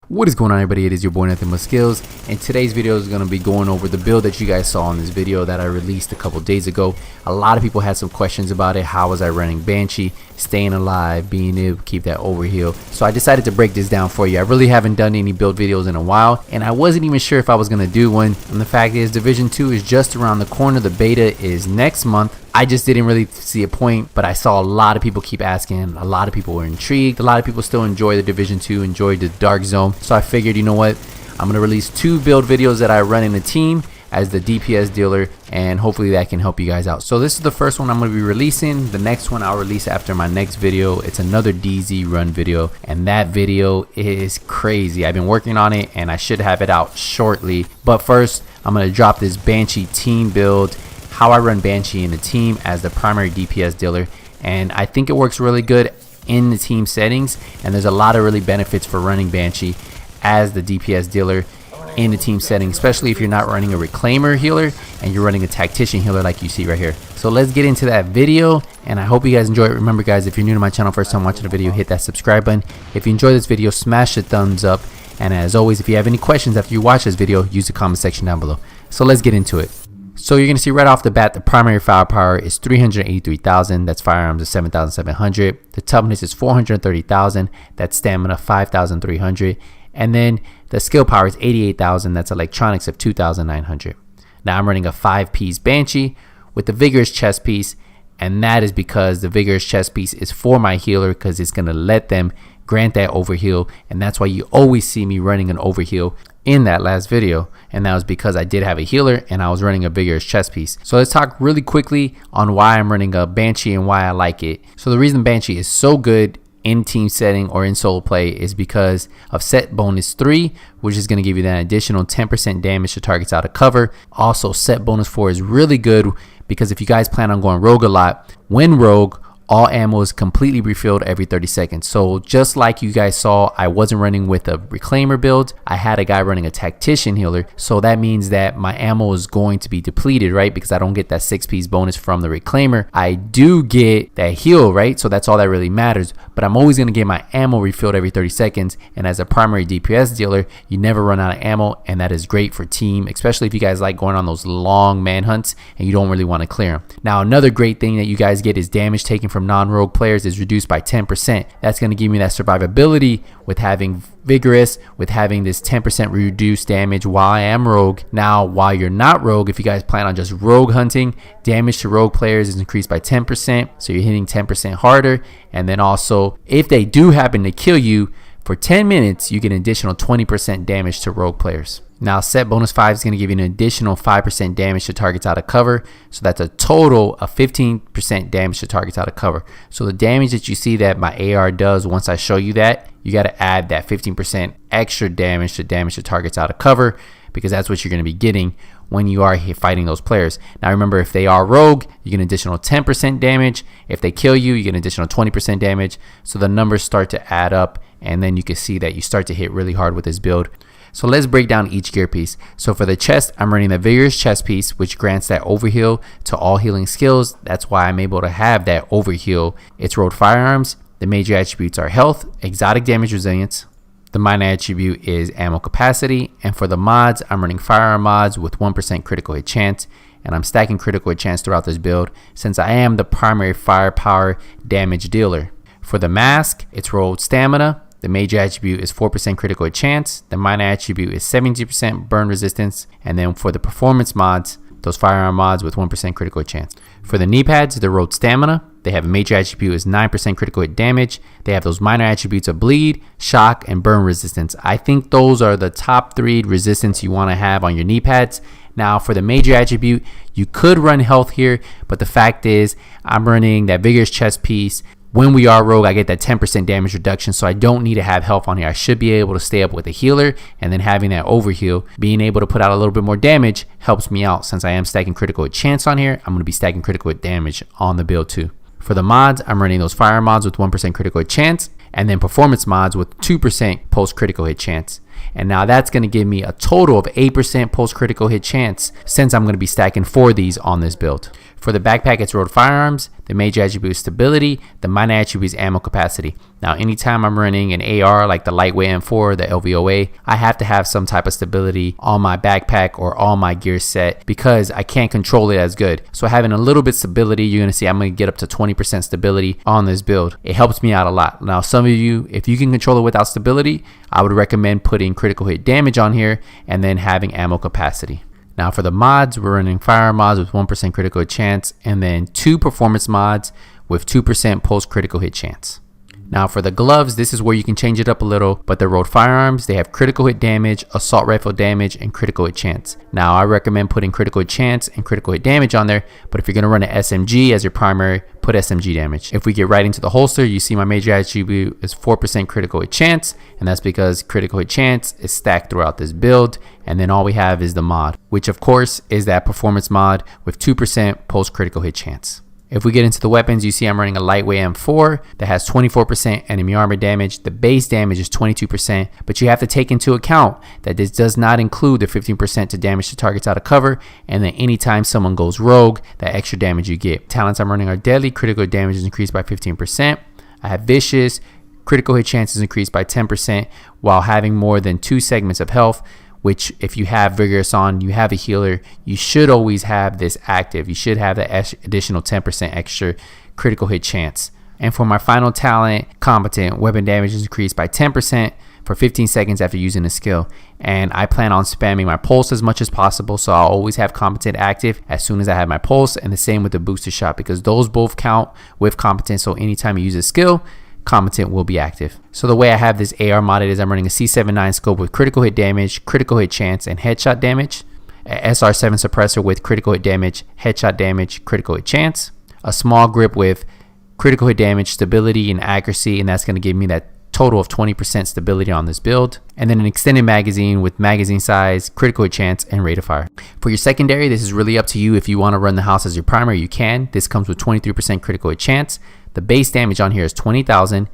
What is going on, everybody? It is your boy Nothing But Skills, and today's video is going to be going over the build that you guys saw in this video that I released a couple days ago. A lot of people had some questions about it. How was I running Banshee, staying alive, being able to keep that overheal? So I decided to break this down for you. I really haven't done any build videos in a while, and I wasn't even sure if I was going to do one. And the fact is, Division 2 is just around the corner. The beta is next month. I just didn't really see a point, but I saw a lot of people keep asking. A lot of people were intrigued. A lot of people still enjoy the Division 2, enjoy the Dark Zone. So I figured, you know what, I'm going to release 2 build videos that I run in a team as the DPS dealer, and hopefully that can help you guys out. So this is the first one I'm going to be releasing. The next one I'll release after my next video. It's another DZ run video, and that video is crazy. I've been working on it and I should have it out shortly. But first, I'm going to drop this Banshee team build, how I run Banshee in the team as the primary DPS dealer, and I think it works really good in the team settings, and there's a lot of really benefits for running Banshee as the DPS dealer in the team setting, especially if you're not running a reclaimer healer and you're running a tactician healer like you see right here. So let's get into that video, and I hope you guys enjoy it. Remember guys, if you're new to my channel, first time watching the video, hit that subscribe button. If you enjoy this video, smash the thumbs up, and as always, if you have any questions after you watch this video, use the comment section down below. So let's get into it. So you're going to see right off the bat, the primary firepower is 383,000. That's firearms is 7,700. The toughness is 430,000. That's stamina 5,300. And then the skill power is 88,000. That's electronics of 2,900. Now I'm running a 5-piece Banshee with the vigorous chest piece, and that is because the vigorous chest piece is for my healer, because it's going to let them grant that overheal, and that's why you always see me running an overheal in that last video, and that was because I did have a healer and I was running a vigorous chest piece. So let's talk really quickly on why I'm running a Banshee and why I like it. So the reason Banshee is so good in team setting or in solo play is because of set bonus 3, which is going to give you that additional 10% damage to targets out of cover. Also, set bonus 4 is really good because if you guys plan on going rogue a lot, when rogue, all ammo is completely refilled every 30 seconds. So just like you guys saw, I wasn't running with a reclaimer build. I had a guy running a tactician healer. So that means that my ammo is going to be depleted, right? Because I don't get that 6-piece bonus from the reclaimer. I do get that heal, right? So that's all that really matters. But I'm always going to get my ammo refilled every 30 seconds. And as a primary DPS dealer, you never run out of ammo. And that is great for team, especially if you guys like going on those long manhunts and you don't really want to clear them. Now, another great thing that you guys get is damage taken from non-rogue players is reduced by 10%. That's going to give me that survivability with having vigorous, with having this 10% reduced damage while I am rogue. Now, while you're not rogue, if you guys plan on just rogue hunting, damage to rogue players is increased by 10%. So you're hitting 10% harder. And then also, if they do happen to kill you for 10 minutes, you get an additional 20% damage to rogue players. Now, set bonus 5 is going to give you an additional 5% damage to targets out of cover. So that's a total of 15% damage to targets out of cover. So the damage that you see that my AR does, once I show you that, you got to add that 15% extra damage to targets out of cover, because that's what you're going to be getting when you are fighting those players. Now remember, if they are rogue, you get an additional 10% damage. If they kill you, you get an additional 20% damage. So the numbers start to add up, and then you can see that you start to hit really hard with this build. So let's break down each gear piece. So for the chest, I'm running the vigorous chest piece, which grants that overheal to all healing skills. That's why I'm able to have that overheal. It's rolled firearms. The major attributes are health, exotic damage resilience. The minor attribute is ammo capacity. And for the mods, I'm running firearm mods with 1% critical hit chance. And I'm stacking critical hit chance throughout this build since I am the primary firepower damage dealer. For the mask, it's rolled stamina. The major attribute is 4% critical hit chance. The minor attribute is 17% burn resistance. And then for the performance mods, those firearm mods with 1% critical hit chance. For the knee pads, they're rolled stamina. They have a major attribute is 9% critical hit damage. They have those minor attributes of bleed, shock, and burn resistance. I think those are the top 3 resistance you want to have on your knee pads. Now for the major attribute, you could run health here, but the fact is I'm running that vigorous chest piece. When we are rogue, I get that 10% damage reduction, so I don't need to have health on here. I should be able to stay up with a healer, and then having that overheal, being able to put out a little bit more damage helps me out. Since I am stacking critical hit chance on here, I'm going to be stacking critical hit damage on the build too. For the mods, I'm running those fire mods with 1% critical hit chance, and then performance mods with 2% post critical hit chance. And now that's going to give me a total of 8% post critical hit chance, since I'm going to be stacking 4 of these on this build. For the backpack, it's rolled firearms. The major attribute is stability. The minor attribute is ammo capacity. Now, anytime I'm running an AR like the lightweight M4, the LVOA, I have to have some type of stability on my backpack or on my gear set because I can't control it as good. So having a little bit stability, you're going to see I'm going to get up to 20% stability on this build. It helps me out a lot. Now, some of you, if you can control it without stability, I would recommend putting critical hit damage on here and then having ammo capacity. Now for the mods, we're running firearm mods with 1% critical hit chance and then 2 performance mods with 2% post critical hit chance. Now for the gloves, this is where you can change it up a little, but they're rolled firearms. They have critical hit damage, assault rifle damage, and critical hit chance. Now I recommend putting critical hit chance and critical hit damage on there, but if you're gonna run an SMG as your primary, put SMG damage. If we get right into the holster, you see my major attribute is 4% critical hit chance, and that's because critical hit chance is stacked throughout this build. And then all we have is the mod, which of course is that performance mod with 2% post critical hit chance. If we get into the weapons, you see I'm running a lightweight M4 that has 24% enemy armor damage. The base damage is 22%, but you have to take into account that this does not include the 15% to damage the targets out of cover, and then anytime someone goes rogue, that extra damage you get. Talents I'm running are deadly, critical damage is increased by 15%. I have vicious, critical hit chances increased by 10% while having more than 2 segments of health, which if you have vigorous on, you have a healer, you should always have this active. You should have that additional 10% extra critical hit chance. And for my final talent, competent, weapon damage is increased by 10% for 15 seconds after using the skill. And I plan on spamming my pulse as much as possible, so I'll always have competent active as soon as I have my pulse, and the same with the booster shot because those both count with competent. So anytime you use a skill, competent will be active. So the way I have this AR modded is I'm running a C79 scope with critical hit damage, critical hit chance, and headshot damage. A SR7 suppressor with critical hit damage, headshot damage, critical hit chance. A small grip with critical hit damage, stability, and accuracy, and that's going to give me that total of 20% stability on this build. And then an extended magazine with magazine size, critical hit chance, and rate of fire. For your secondary, this is really up to you. If you want to run the house as your primary, you can. This comes with 23% critical hit chance. The base damage on here is 20,000.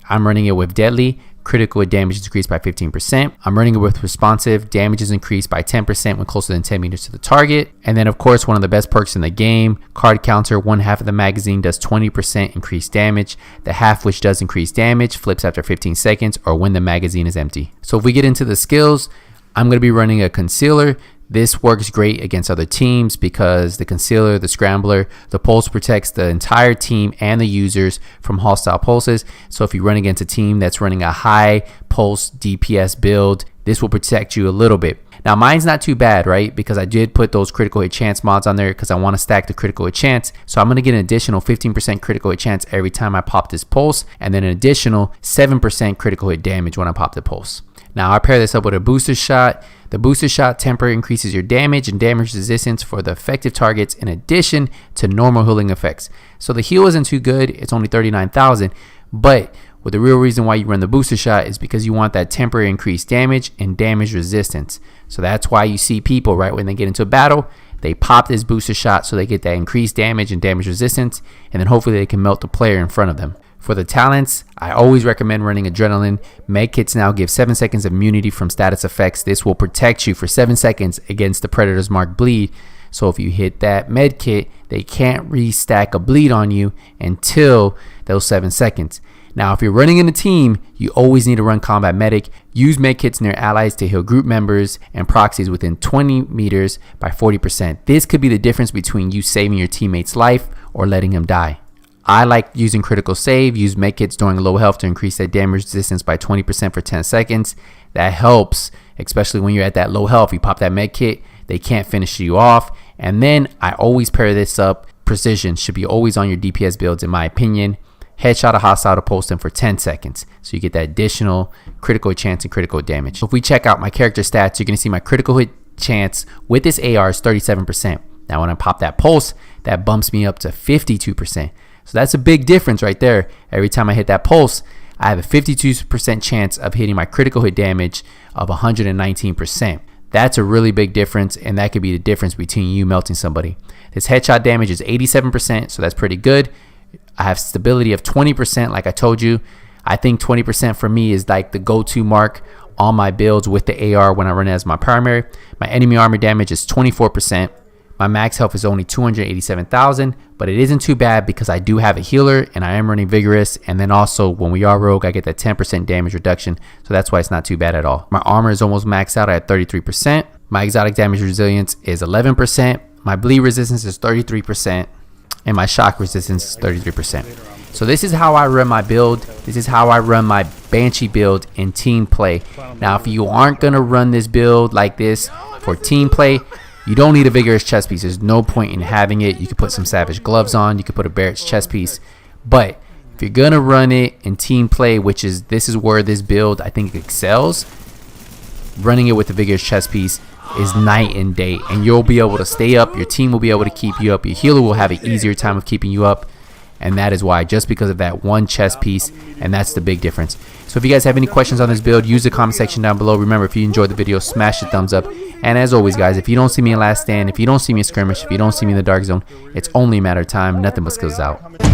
I'm running it with deadly. Critical hit damage is increased by 15%. I'm running it with responsive. Damage is increased by 10% when closer than 10 meters to the target. And then of course, one of the best perks in the game, card counter, 1/2 of the magazine does 20% increased damage. The half, which does increase damage, flips after 15 seconds or when the magazine is empty. So if we get into the skills, I'm going to be running a concealer. This works great against other teams because the concealer, the scrambler, the pulse protects the entire team and the users from hostile pulses. So if you run against a team that's running a high pulse DPS build, this will protect you a little bit. Now mine's not too bad, right? Because I did put those critical hit chance mods on there because I want to stack the critical hit chance. So I'm going to get an additional 15% critical hit chance every time I pop this pulse, and then an additional 7% critical hit damage when I pop the pulse. Now I pair this up with a booster shot. The booster shot temporarily increases your damage and damage resistance for the effective targets in addition to normal healing effects. So the heal isn't too good, it's only 39,000, but the real reason why you run the booster shot is because you want that temporary increased damage and damage resistance. So that's why you see people right when they get into a battle, they pop this booster shot so they get that increased damage and damage resistance, and then hopefully they can melt the player in front of them. For the talents, I always recommend running adrenaline. Medkits now give 7 seconds of immunity from status effects. This will protect you for 7 seconds against the Predator's Mark bleed. So if you hit that medkit, they can't restack a bleed on you until those 7 seconds. Now, if you're running in a team, you always need to run combat medic. Use medkits near allies to heal group members and proxies within 20 meters by 40%. This could be the difference between you saving your teammate's life or letting him die. I like using critical save, use medkits during low health to increase that damage resistance by 20% for 10 seconds. That helps, especially when you're at that low health. You pop that medkit, they can't finish you off. And then I always pair this up. Precision should be always on your DPS builds in my opinion. Headshot a hostile to pulse them for 10 seconds. So you get that additional critical chance and critical damage. So if we check out my character stats, you're going to see my critical hit chance with this AR is 37%. Now when I pop that pulse, that bumps me up to 52%. So that's a big difference right there. Every time I hit that pulse, I have a 52% chance of hitting my critical hit damage of 119%. That's a really big difference, and that could be the difference between you melting somebody. This headshot damage is 87%, so that's pretty good. I have stability of 20%, like I told you. I think 20% for me is like the go-to mark on my builds with the AR when I run it as my primary. My enemy armor damage is 24%. My max health is only 287,000, but it isn't too bad because I do have a healer and I am running vigorous. And then also when we are rogue, I get that 10% damage reduction. So that's why it's not too bad at all. My armor is almost maxed out at 33%. My exotic damage resilience is 11%. My bleed resistance is 33%. And my shock resistance is 33%. So this is how I run my build. This is how I run my Banshee build in team play. Now, if you aren't going to run this build like this for team play, you don't need a vigorous chest piece. There's no point in having it. You could put some savage gloves on. You could put a Barrett's chest piece. But if you're going to run it in team play, this is where this build I think excels, running it with the vigorous chest piece is night and day. And you'll be able to stay up. Your team will be able to keep you up. Your healer will have an easier time of keeping you up. And that is why, just because of that one chest piece, and that's the big difference. So if you guys have any questions on this build, use the comment section down below. Remember, if you enjoyed the video, smash the thumbs up. And as always, guys, if you don't see me in Last Stand, if you don't see me in Skirmish, if you don't see me in the Dark Zone, it's only a matter of time. Nothing but skills out.